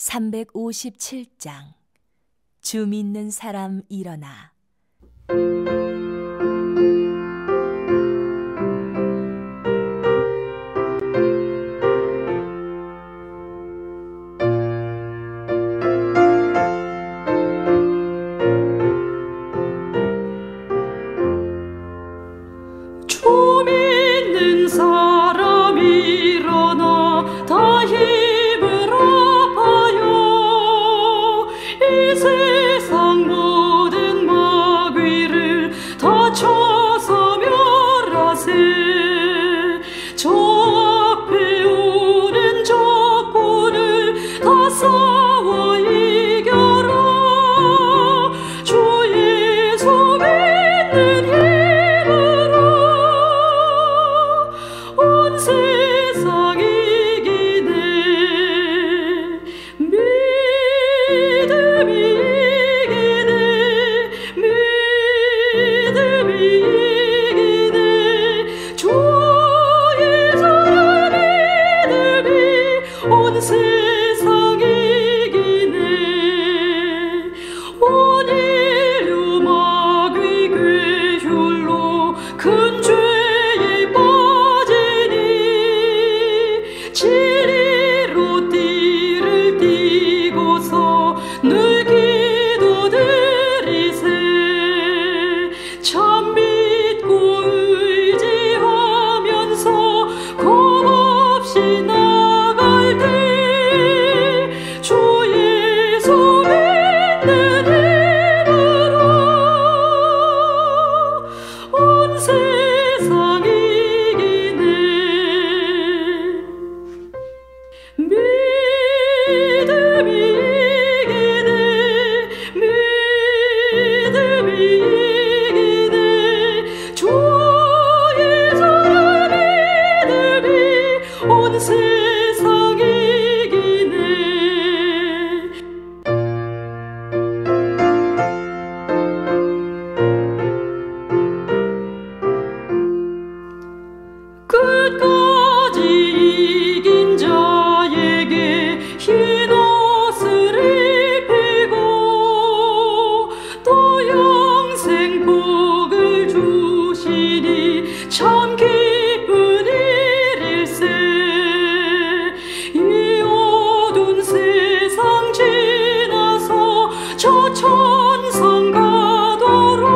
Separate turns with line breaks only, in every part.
357장 주 믿는 사람 일어나.
주 믿는 사람 일어나 다 힘을 합하여 이 세상 모든 마귀를 다 쳐서 멸하세. 저 앞에 오는 적군을 다 싸워 이겨라. 주 예수 믿는 힘으로 온 세상 이기네. 믿음이 이기네. 믿음이 이기네. 주 예수 믿음이 온 세상 이기네. 온 인류 마귀 괴혈로 큰 죄에 빠지니 진리로 띠를 띠고서 늘 기도드리세. 참 믿고 의지하면서 겁없이 나갈 때 주 예수 믿는 힘으로 온 세상 이기네. 믿음이 이기네. 믿음이 이기네. 주 예수 믿음이 온 세상 이기네. 끝까지 이긴 자에게 흰 옷을 입히고 또 영생 복을 주시니 참 기쁜 일일세. 이 어두운 세상 지나서 저 천상 가도록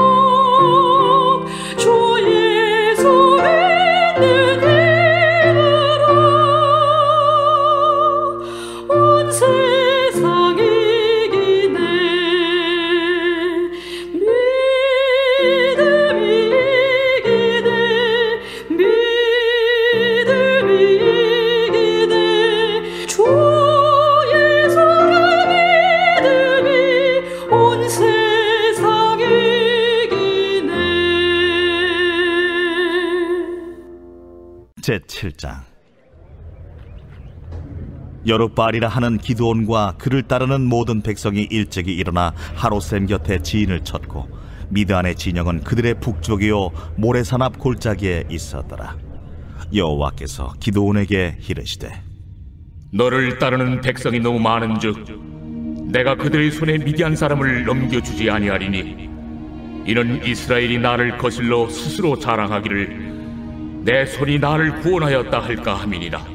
주 예수 믿는 힘으로 온 세상 이기네. 믿음이 이기네. 믿음이 이기네. 주 예수를 믿음이 온 세상 이기네.
제7장 여룻바알이라 하는 기드온과 그를 따르는 모든 백성이 일찍이 일어나 하롯셈 곁에 지인을 쳤고 미드안의 진영은 그들의 북쪽이요 모래산 앞 골짜기에 있었더라. 여호와께서 기드온에게 이르시되
너를 따르는 백성이 너무 많은즉 내가 그들의 손에 미디안 사람을 넘겨주지 아니하리니 이는 이스라엘이 나를 거슬러 스스로 자랑하기를 내 손이 나를 구원하였다 할까 함이니라.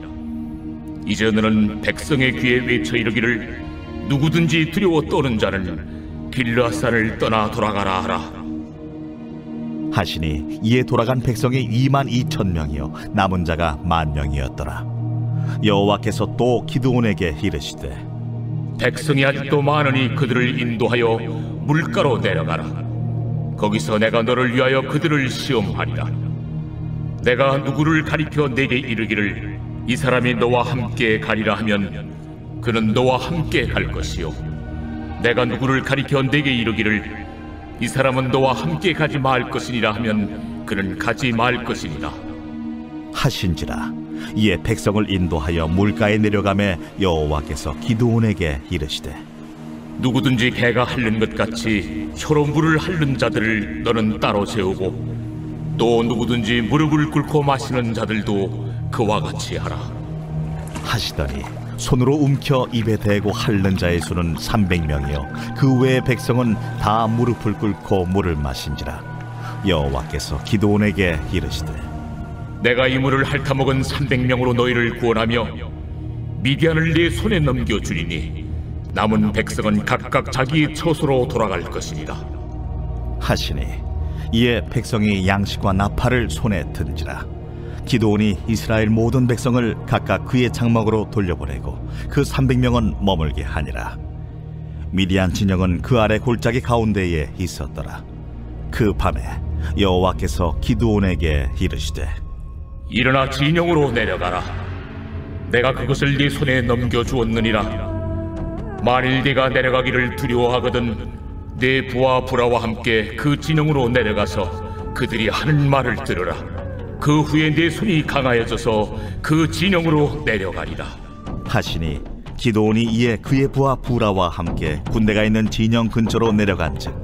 이제 너는 백성의 귀에 외쳐 이르기를 누구든지 두려워 떠는 자는 길르앗산을 떠나 돌아가라 하라.
하시니 이에 돌아간 백성이 22,000명이요 남은 자가 10,000명이었더라. 여호와께서 또 기드온에게 이르시되
백성이 아직도 많으니 그들을 인도하여 물가로 내려가라. 거기서 내가 너를 위하여 그들을 시험하리라. 내가 누구를 가리켜 내게 이르기를 이 사람이 너와 함께 가리라 하면 그는 너와 함께 갈 것이요 내가 누구를 가리켜 내게 이르기를 이 사람은 너와 함께 가지 말 것이니라 하면 그는 가지 말 것이니라
하신지라. 이에 백성을 인도하여 물가에 내려가매 여호와께서 기드온에게 이르시되
누구든지 개가 핥는 것 같이 혀로 물을 핥는 자들을 너는 따로 세우고 또 누구든지 무릎을 꿇고 마시는 자들도 그와 같이 하라.
하시더니 손으로 움켜 입에 대고 핥는 자의 수는 300명이요 그 외의 백성은 다 무릎을 꿇고 물을 마신지라. 여호와께서 기드온에게 이르시되
내가 이 물을 핥아먹은 300명으로 너희를 구원하며 미디안을 네 손에 넘겨주리니 남은 백성은 각각 자기의 처소로 돌아갈 것이니라
하시니 이에 백성이 양식과 나팔을 손에 든지라. 기드온이 이스라엘 모든 백성을 각각 그의 장막으로 돌려보내고 그 300명은 머물게 하니라. 미디안 진영은 그 아래 골짜기 가운데에 있었더라. 그 밤에 여호와께서 기드온에게 이르시되
일어나 진영으로 내려가라. 내가 그것을 네 손에 넘겨주었느니라. 만일 네가 내려가기를 두려워하거든 네 부하 부라와 함께 그 진영으로 내려가서 그들이 하는 말을 들으라. 그 후에 네 손이 강하여져서 그 진영으로 내려가리라
하시니 기드온이 이에 그의 부하 부라와 함께 군대가 있는 진영 근처로 내려간즉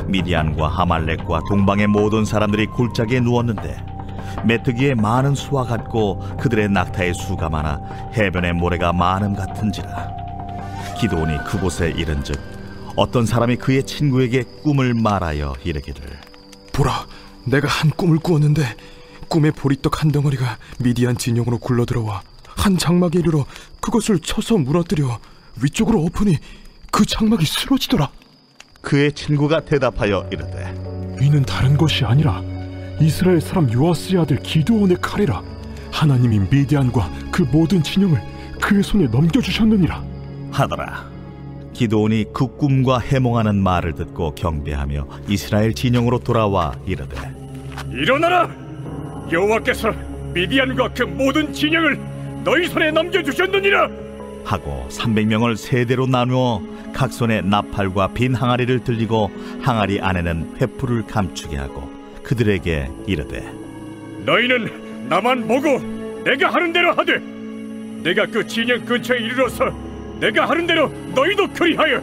미디안과 아말렉과 동방의 모든 사람들이 골짜기에 누웠는데 메뚜기의 많은 수와 같고 그들의 낙타의 수가 많아 해변의 모래가 많음 같은지라. 기드온이 그곳에 이른즉 어떤 사람이 그의 친구에게 꿈을 말하여 이르기를
보라, 내가 한 꿈을 꾸었는데 꿈의 보리떡 한 덩어리가 미디안 진영으로 굴러들어와 한 장막에 이르러 그것을 쳐서 무너뜨려 위쪽으로 엎으니 그 장막이 쓰러지더라.
그의 친구가 대답하여 이르되
이는 다른 것이 아니라 이스라엘 사람 요아스의 아들 기드온의 칼이라. 하나님이 미디안과 그 모든 진영을 그의 손에 넘겨주셨느니라
하더라. 기드온이 그 꿈과 해몽하는 말을 듣고 경배하며 이스라엘 진영으로 돌아와 이르되
일어나라. 여호와께서 미디안과 그 모든 진영을 너희 손에 넘겨주셨느니라
하고 300명을 세대로 나누어 각 손에 나팔과 빈 항아리를 들리고 항아리 안에는 횃불을 감추게 하고 그들에게 이르되
너희는 나만 보고 내가 하는 대로 하되 내가 그 진영 근처에 이르러서 내가 하는 대로 너희도 그리하여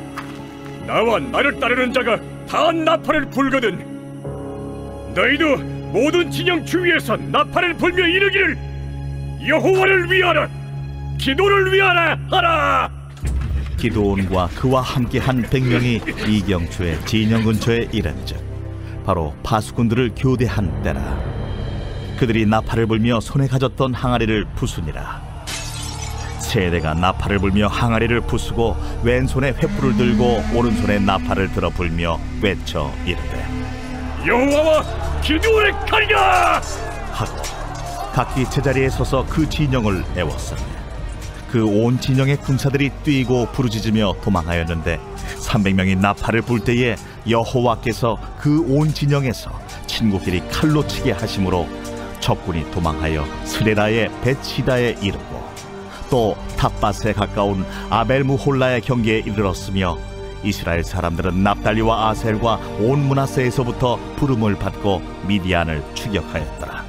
나와 나를 따르는 자가 다 나팔을 불거든 너희도 모든 진영 주위에서 나팔을 불며 이르기를 여호와를 위하라 기도를 위하라 하라.
기드온과 그와 함께한 100명이 이경초의 진영 근처에 이른즉 바로 파수꾼들을 교대한 때라. 그들이 나팔을 불며 손에 가졌던 항아리를 부수니라. 세대가 나팔을 불며 항아리를 부수고 왼손에 횃불을 들고 오른손에 나팔을 들어 불며 외쳐 이르되
여호와와 기드온의 칼이라
하고 각기 제자리에 서서 그 진영을 애웠으며 그 온 진영의 군사들이 뛰고 부르짖으며 도망하였는데 300명이 나팔을 불 때에 여호와께서 그 온 진영에서 친구끼리 칼로 치게 하심으로 적군이 도망하여 스레라의 벳시다에 이르고 또 탑밭에 가까운 아벨무홀라의 경계에 이르렀으며 이스라엘 사람들은 납달리와 아셀과 온 므낫세에서부터 부름을 받고 미디안을 추격하였더라.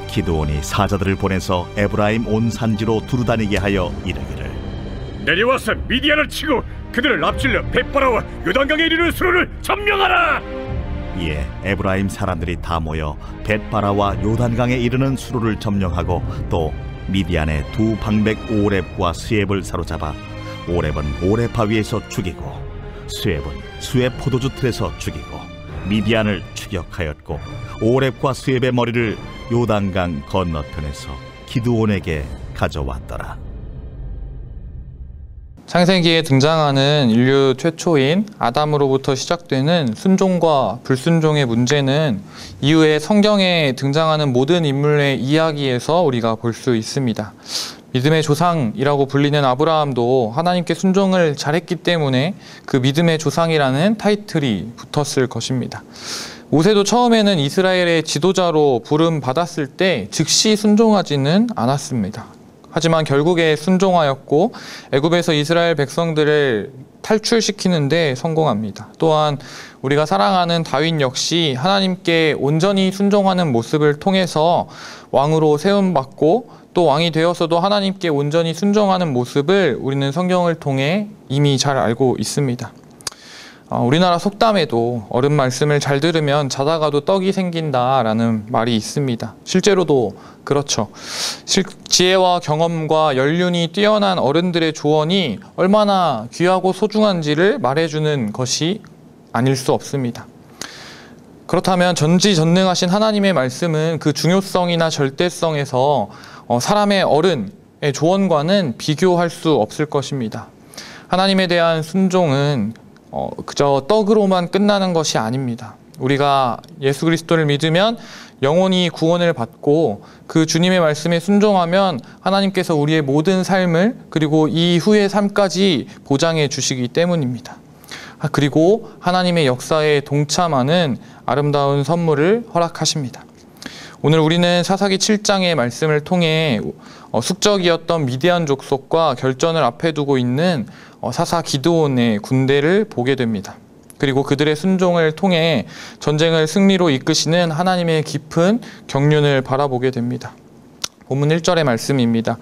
기드온이 사자들을 보내서 에브라임 온 산지로 두루다니게 하여 이르기를
내려와서 미디안을 치고 그들을 앞질러 벳바라와 요단강에 이르는 수로를 점령하라.
이에 에브라임 사람들이 다 모여 벳바라와 요단강에 이르는 수로를 점령하고 또 미디안의 두 방백 오렙과 스엡을 사로잡아 오렙은 오렙 바위에서 죽이고 스엡은 스엡 포도주 틀에서 죽이고 미디안을 추격하였고 오렙과 스엡의 머리를 요단강 건너편에서 기드온에게 가져왔더라.
창세기에 등장하는 인류 최초인 아담으로부터 시작되는 순종과 불순종의 문제는 이후에 성경에 등장하는 모든 인물의 이야기에서 우리가 볼 수 있습니다. 믿음의 조상이라고 불리는 아브라함도 하나님께 순종을 잘했기 때문에 그 믿음의 조상이라는 타이틀이 붙었을 것입니다. 모세도 처음에는 이스라엘의 지도자로 부름받았을 때 즉시 순종하지는 않았습니다. 하지만 결국에 순종하였고 애굽에서 이스라엘 백성들을 탈출시키는 데 성공합니다. 또한 우리가 사랑하는 다윗 역시 하나님께 온전히 순종하는 모습을 통해서 왕으로 세움받고 또 왕이 되어서도 하나님께 온전히 순종하는 모습을 우리는 성경을 통해 이미 잘 알고 있습니다. 우리나라 속담에도 어른 말씀을 잘 들으면 자다가도 떡이 생긴다라는 말이 있습니다. 실제로도 그렇죠. 지혜와 경험과 연륜이 뛰어난 어른들의 조언이 얼마나 귀하고 소중한지를 말해주는 것이 아닐 수 없습니다. 그렇다면 전지전능하신 하나님의 말씀은 그 중요성이나 절대성에서 사람의 어른의 조언과는 비교할 수 없을 것입니다. 하나님에 대한 순종은 그저 떡으로만 끝나는 것이 아닙니다. 우리가 예수 그리스도를 믿으면 영원히 구원을 받고 그 주님의 말씀에 순종하면 하나님께서 우리의 모든 삶을 그리고 이후의 삶까지 보장해 주시기 때문입니다. 그리고 하나님의 역사에 동참하는 아름다운 선물을 허락하십니다. 오늘 우리는 사사기 7장의 말씀을 통해 숙적이었던 미디안 족속과 결전을 앞에 두고 있는 사사 기드온의 군대를 보게 됩니다. 그리고 그들의 순종을 통해 전쟁을 승리로 이끄시는 하나님의 깊은 경륜을 바라보게 됩니다. 본문 1절의 말씀입니다.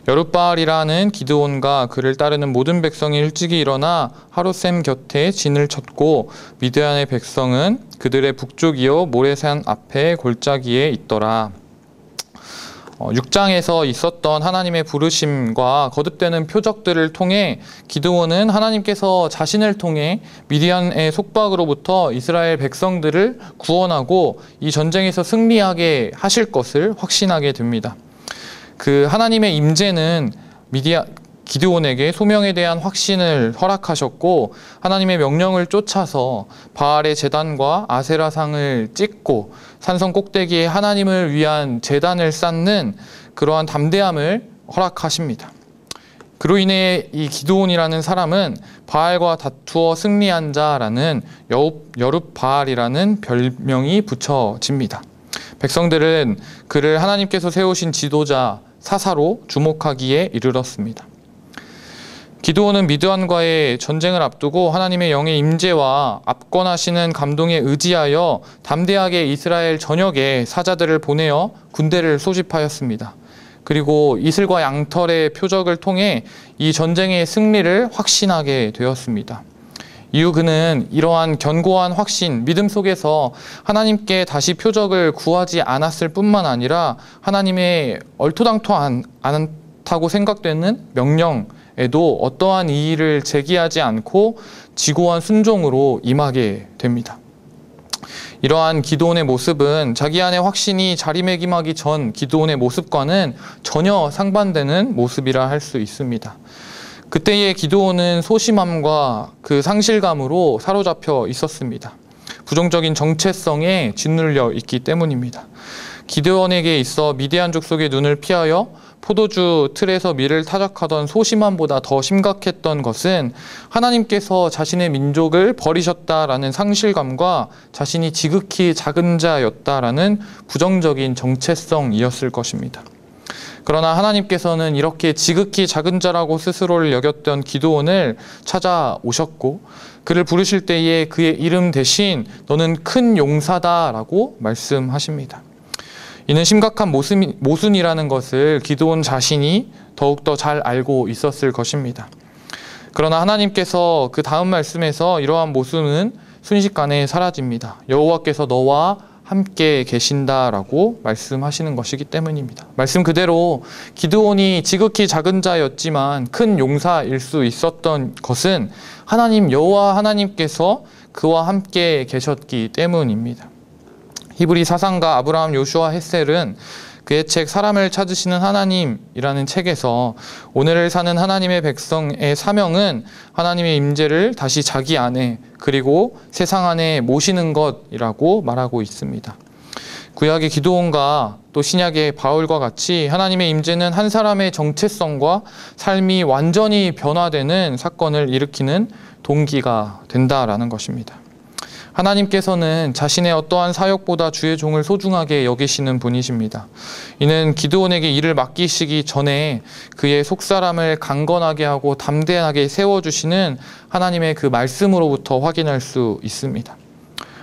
여룻바알이라는 기드온과 그를 따르는 모든 백성이 일찍이 일어나 하롯셈 곁에 진을 쳤고 미드안의 백성은 그들의 북쪽이요 모레산 앞에 골짜기에 있더라. 6장에서 있었던 하나님의 부르심과 거듭되는 표적들을 통해 기드온은 하나님께서 자신을 통해 미디안의 속박으로부터 이스라엘 백성들을 구원하고 이 전쟁에서 승리하게 하실 것을 확신하게 됩니다. 그 하나님의 임재는 기드온에게 소명에 대한 확신을 허락하셨고 하나님의 명령을 쫓아서 바알의 제단과 아세라상을 찍고 산성 꼭대기에 하나님을 위한 제단을 쌓는 그러한 담대함을 허락하십니다. 그로 인해 이 기드온이라는 사람은 바알과 다투어 승리한 자라는 여룻바알이라는 별명이 붙여집니다. 백성들은 그를 하나님께서 세우신 지도자 사사로 주목하기에 이르렀습니다. 기드온은 미드안과의 전쟁을 앞두고 하나님의 영의 임재와 압권하시는 감동에 의지하여 담대하게 이스라엘 전역에 사자들을 보내어 군대를 소집하였습니다. 그리고 이슬과 양털의 표적을 통해 이 전쟁의 승리를 확신하게 되었습니다. 이후 그는 이러한 견고한 확신, 믿음 속에서 하나님께 다시 표적을 구하지 않았을 뿐만 아니라 하나님의 얼토당토 않다고 생각되는 명령에도 어떠한 이의를 제기하지 않고 지고한 순종으로 임하게 됩니다. 이러한 기드온의 모습은 자기 안의 확신이 자리매김하기 전 기드온의 모습과는 전혀 상반되는 모습이라 할 수 있습니다. 그때의 기드온은 소심함과 그 상실감으로 사로잡혀 있었습니다. 부정적인 정체성에 짓눌려 있기 때문입니다. 기드온에게 있어 미디안 족속의 눈을 피하여 포도주 틀에서 밀을 타작하던 소심함보다 더 심각했던 것은 하나님께서 자신의 민족을 버리셨다라는 상실감과 자신이 지극히 작은 자였다라는 부정적인 정체성이었을 것입니다. 그러나 하나님께서는 이렇게 지극히 작은 자라고 스스로를 여겼던 기드온을 찾아오셨고 그를 부르실 때에 그의 이름 대신 너는 큰 용사다라고 말씀하십니다. 이는 심각한 모순이라는 것을 기드온 자신이 더욱더 잘 알고 있었을 것입니다. 그러나 하나님께서 그 다음 말씀에서 이러한 모순은 순식간에 사라집니다. 여호와께서 너와 함께 계신다라고 말씀하시는 것이기 때문입니다. 말씀 그대로 기드온이 지극히 작은 자였지만 큰 용사일 수 있었던 것은 하나님 여호와 하나님께서 그와 함께 계셨기 때문입니다. 히브리 사상가 아브라함 요슈아 헷셀은 그의 책 사람을 찾으시는 하나님이라는 책에서 오늘을 사는 하나님의 백성의 사명은 하나님의 임재를 다시 자기 안에 그리고 세상 안에 모시는 것이라고 말하고 있습니다. 구약의 기드온과 또 신약의 바울과 같이 하나님의 임재는 한 사람의 정체성과 삶이 완전히 변화되는 사건을 일으키는 동기가 된다라는 것입니다. 하나님께서는 자신의 어떠한 사역보다 주의 종을 소중하게 여기시는 분이십니다. 이는 기드온에게 일을 맡기시기 전에 그의 속사람을 강건하게 하고 담대하게 세워주시는 하나님의 그 말씀으로부터 확인할 수 있습니다.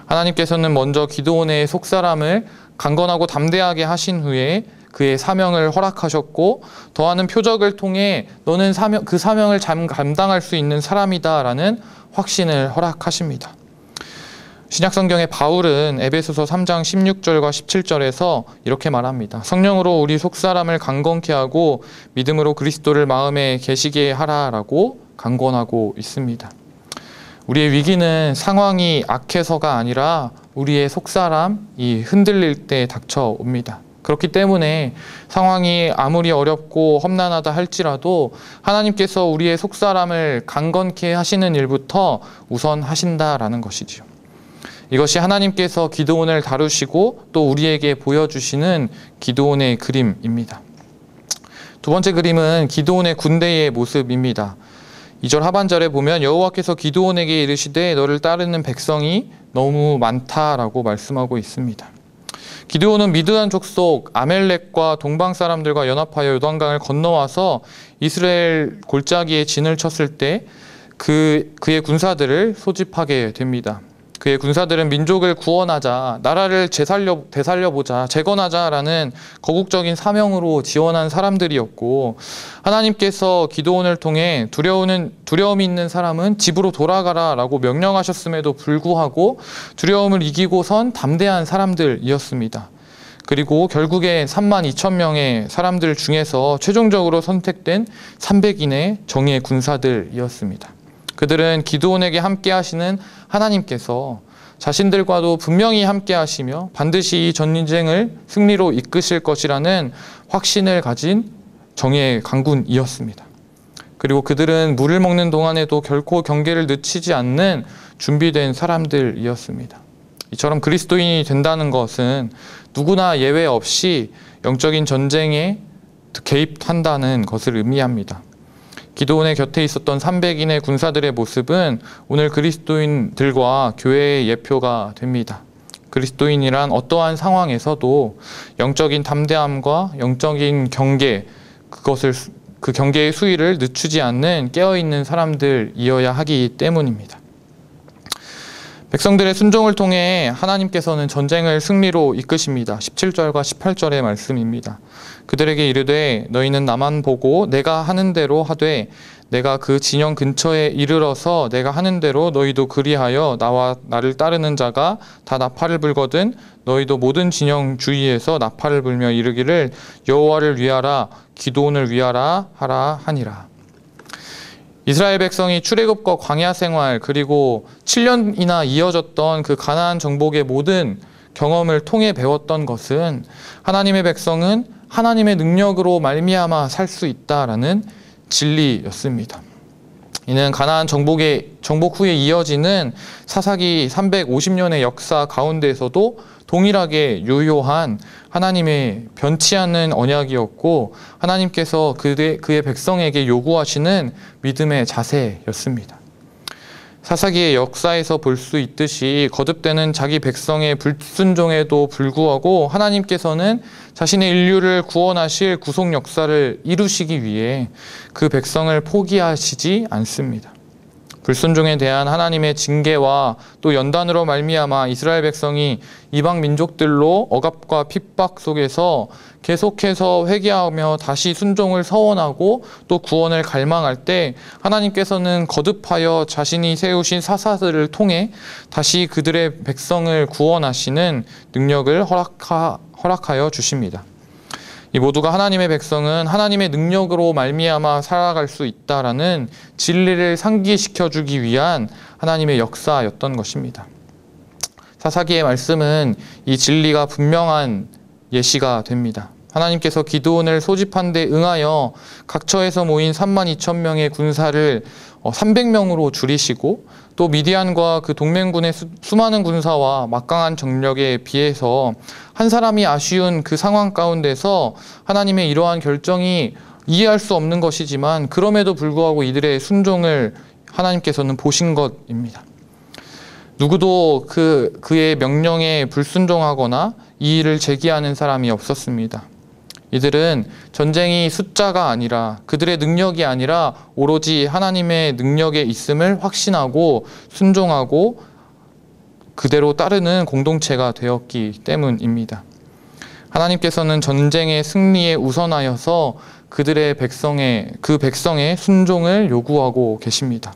하나님께서는 먼저 기드온의 속사람을 강건하고 담대하게 하신 후에 그의 사명을 허락하셨고 더하는 표적을 통해 너는 그 사명을 감당할 수 있는 사람이다 라는 확신을 허락하십니다. 신약성경의 바울은 에베소서 3장 16절과 17절에서 이렇게 말합니다. 성령으로 우리 속사람을 강건케 하고 믿음으로 그리스도를 마음에 계시게 하라라고 강권하고 있습니다. 우리의 위기는 상황이 악해서가 아니라 우리의 속사람이 흔들릴 때 닥쳐옵니다. 그렇기 때문에 상황이 아무리 어렵고 험난하다 할지라도 하나님께서 우리의 속사람을 강건케 하시는 일부터 우선 하신다라는 것이지요. 이것이 하나님께서 기드온을 다루시고 또 우리에게 보여주시는 기드온의 그림입니다. 두 번째 그림은 기드온의 군대의 모습입니다. 2절 하반절에 보면 여호와께서 기드온에게 이르시되 너를 따르는 백성이 너무 많다라고 말씀하고 있습니다. 기드온은 미드안 족속 아멜렉과 동방 사람들과 연합하여 요단강을 건너와서 이스라엘 골짜기에 진을 쳤을 때 그의 군사들을 소집하게 됩니다. 그의 군사들은 민족을 구원하자, 나라를 되살려보자, 재건하자라는 거국적인 사명으로 지원한 사람들이었고, 하나님께서 기드온을 통해 두려움이 있는 사람은 집으로 돌아가라라고 명령하셨음에도 불구하고 두려움을 이기고선 담대한 사람들이었습니다. 그리고 결국에 32,000명의 사람들 중에서 최종적으로 선택된 300인의 정예 군사들이었습니다. 그들은 기드온에게 함께 하시는 하나님께서 자신들과도 분명히 함께 하시며 반드시 이 전쟁을 승리로 이끄실 것이라는 확신을 가진 정예 강군이었습니다. 그리고 그들은 물을 먹는 동안에도 결코 경계를 늦추지 않는 준비된 사람들이었습니다. 이처럼 그리스도인이 된다는 것은 누구나 예외 없이 영적인 전쟁에 개입한다는 것을 의미합니다. 기드온의 곁에 있었던 300인의 군사들의 모습은 오늘 그리스도인들과 교회의 예표가 됩니다. 그리스도인이란 어떠한 상황에서도 영적인 담대함과 영적인 경계, 그 경계의 수위를 늦추지 않는 깨어있는 사람들이어야 하기 때문입니다. 백성들의 순종을 통해 하나님께서는 전쟁을 승리로 이끄십니다. 17절과 18절의 말씀입니다. 그들에게 이르되 너희는 나만 보고 내가 하는 대로 하되 내가 그 진영 근처에 이르러서 내가 하는 대로 너희도 그리하여 나와 나를 따르는 자가 다 나팔을 불거든 너희도 모든 진영 주위에서 나팔을 불며 이르기를 여호와를 위하라 기드온을 위하라 하라 하니라. 이스라엘 백성이 출애굽과 광야 생활 그리고 7년이나 이어졌던 그 가나안 정복의 모든 경험을 통해 배웠던 것은 하나님의 백성은 하나님의 능력으로 말미암아 살 수 있다라는 진리였습니다. 이는 가나안 정복 후에 이어지는 사사기 350년의 역사 가운데에서도 동일하게 유효한 하나님의 변치 않는 언약이었고 하나님께서 그의 백성에게 요구하시는 믿음의 자세였습니다. 사사기의 역사에서 볼 수 있듯이 거듭되는 자기 백성의 불순종에도 불구하고 하나님께서는 자신의 인류를 구원하실 구속 역사를 이루시기 위해 그 백성을 포기하시지 않습니다. 불순종에 대한 하나님의 징계와 또 연단으로 말미암아 이스라엘 백성이 이방 민족들로 억압과 핍박 속에서 계속해서 회개하며 다시 순종을 서원하고 또 구원을 갈망할 때 하나님께서는 거듭하여 자신이 세우신 사사들을 통해 다시 그들의 백성을 구원하시는 능력을 허락하여 주십니다. 이 모두가 하나님의 백성은 하나님의 능력으로 말미암아 살아갈 수 있다라는 진리를 상기시켜주기 위한 하나님의 역사였던 것입니다. 사사기의 말씀은 이 진리가 분명한 예시가 됩니다. 하나님께서 기드온을 소집한 데 응하여 각처에서 모인 32,000명의 군사를 300명으로 줄이시고 또 미디안과 그 동맹군의 수많은 군사와 막강한 정력에 비해서 한 사람이 아쉬운 그 상황 가운데서 하나님의 이러한 결정이 이해할 수 없는 것이지만 그럼에도 불구하고 이들의 순종을 하나님께서는 보신 것입니다. 누구도 그의 명령에 불순종하거나 이의를 제기하는 사람이 없었습니다. 이들은 전쟁이 숫자가 아니라 그들의 능력이 아니라 오로지 하나님의 능력에 있음을 확신하고 순종하고 그대로 따르는 공동체가 되었기 때문입니다. 하나님께서는 전쟁의 승리에 우선하여서 그 백성의 순종을 요구하고 계십니다.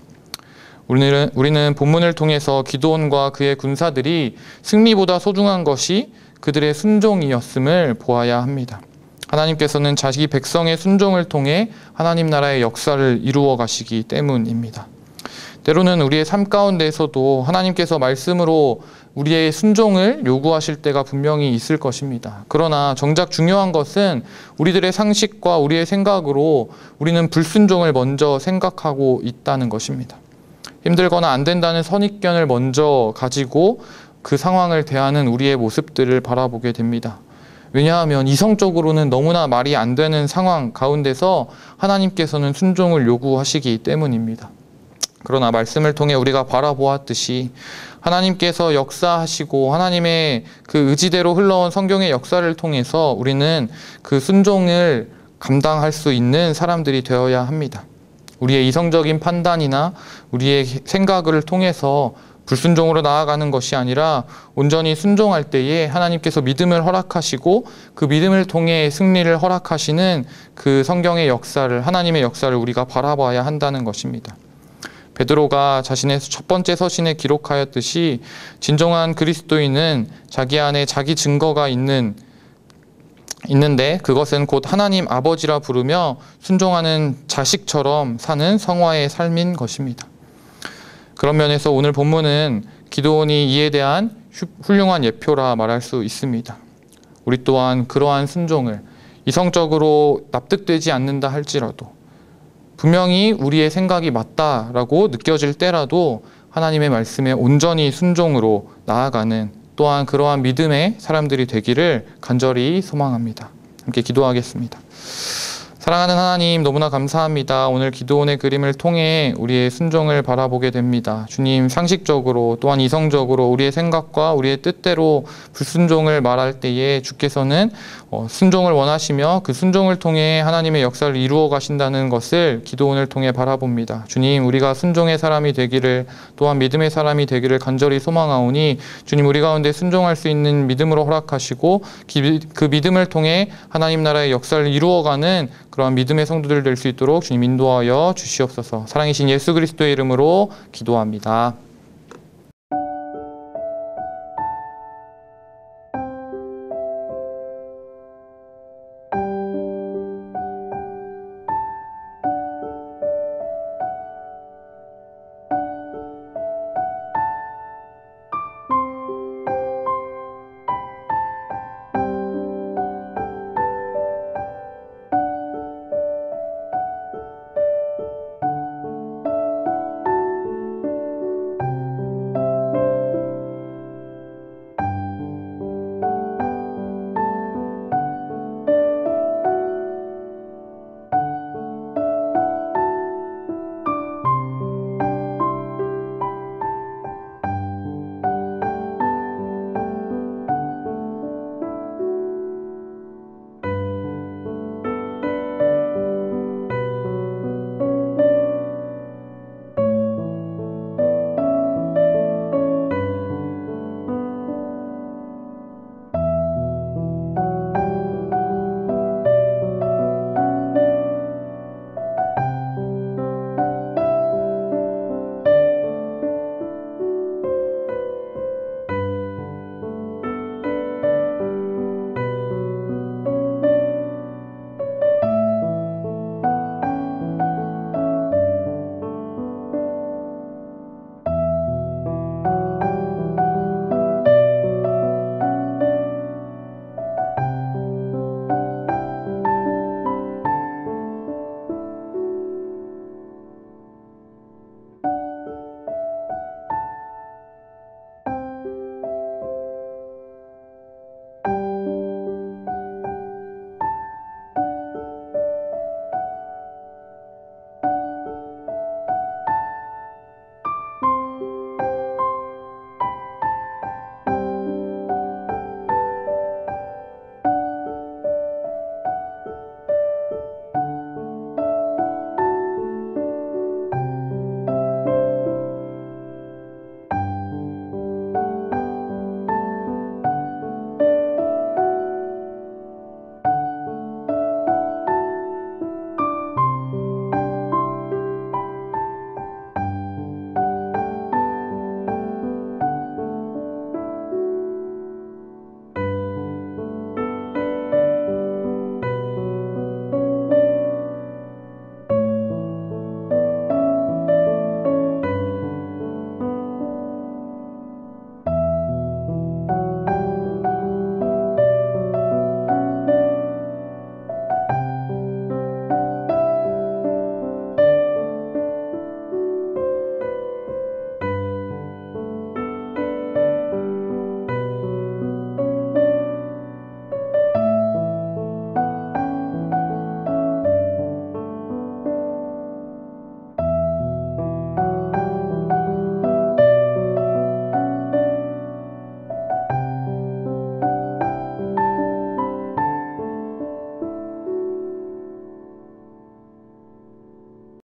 우리는 본문을 통해서 기드온과 그의 군사들이 승리보다 소중한 것이 그들의 순종이었음을 보아야 합니다. 하나님께서는 자기 백성의 순종을 통해 하나님 나라의 역사를 이루어 가시기 때문입니다. 때로는 우리의 삶 가운데에서도 하나님께서 말씀으로 우리의 순종을 요구하실 때가 분명히 있을 것입니다. 그러나 정작 중요한 것은 우리들의 상식과 우리의 생각으로 우리는 불순종을 먼저 생각하고 있다는 것입니다. 힘들거나 안 된다는 선입견을 먼저 가지고 그 상황을 대하는 우리의 모습들을 바라보게 됩니다. 왜냐하면 이성적으로는 너무나 말이 안 되는 상황 가운데서 하나님께서는 순종을 요구하시기 때문입니다. 그러나 말씀을 통해 우리가 바라보았듯이 하나님께서 역사하시고 하나님의 그 의지대로 흘러온 성경의 역사를 통해서 우리는 그 순종을 감당할 수 있는 사람들이 되어야 합니다. 우리의 이성적인 판단이나 우리의 생각을 통해서 불순종으로 나아가는 것이 아니라 온전히 순종할 때에 하나님께서 믿음을 허락하시고 그 믿음을 통해 승리를 허락하시는 그 성경의 역사를, 하나님의 역사를 우리가 바라봐야 한다는 것입니다. 베드로가 자신의 첫 번째 서신에 기록하였듯이 진정한 그리스도인은 자기 안에 자기 증거가 있는데 그것은 곧 하나님 아버지라 부르며 순종하는 자식처럼 사는 성화의 삶인 것입니다. 그런 면에서 오늘 본문은 기드온이 이에 대한 훌륭한 예표라 말할 수 있습니다. 우리 또한 그러한 순종을 이성적으로 납득되지 않는다 할지라도 분명히 우리의 생각이 맞다라고 느껴질 때라도 하나님의 말씀에 온전히 순종으로 나아가는 또한 그러한 믿음의 사람들이 되기를 간절히 소망합니다. 함께 기도하겠습니다. 사랑하는 하나님, 너무나 감사합니다. 오늘 기드온의 그림을 통해 우리의 순종을 바라보게 됩니다. 주님, 상식적으로 또한 이성적으로 우리의 생각과 우리의 뜻대로 불순종을 말할 때에 주께서는 순종을 원하시며 그 순종을 통해 하나님의 역사를 이루어 가신다는 것을 기드온을 통해 바라봅니다. 주님, 우리가 순종의 사람이 되기를 또한 믿음의 사람이 되기를 간절히 소망하오니 주님, 우리 가운데 순종할 수 있는 믿음으로 허락하시고 그 믿음을 통해 하나님 나라의 역사를 이루어가는 그러한 믿음의 성도들 될 수 있도록 주님 인도하여 주시옵소서. 사랑이신 예수 그리스도의 이름으로 기도합니다.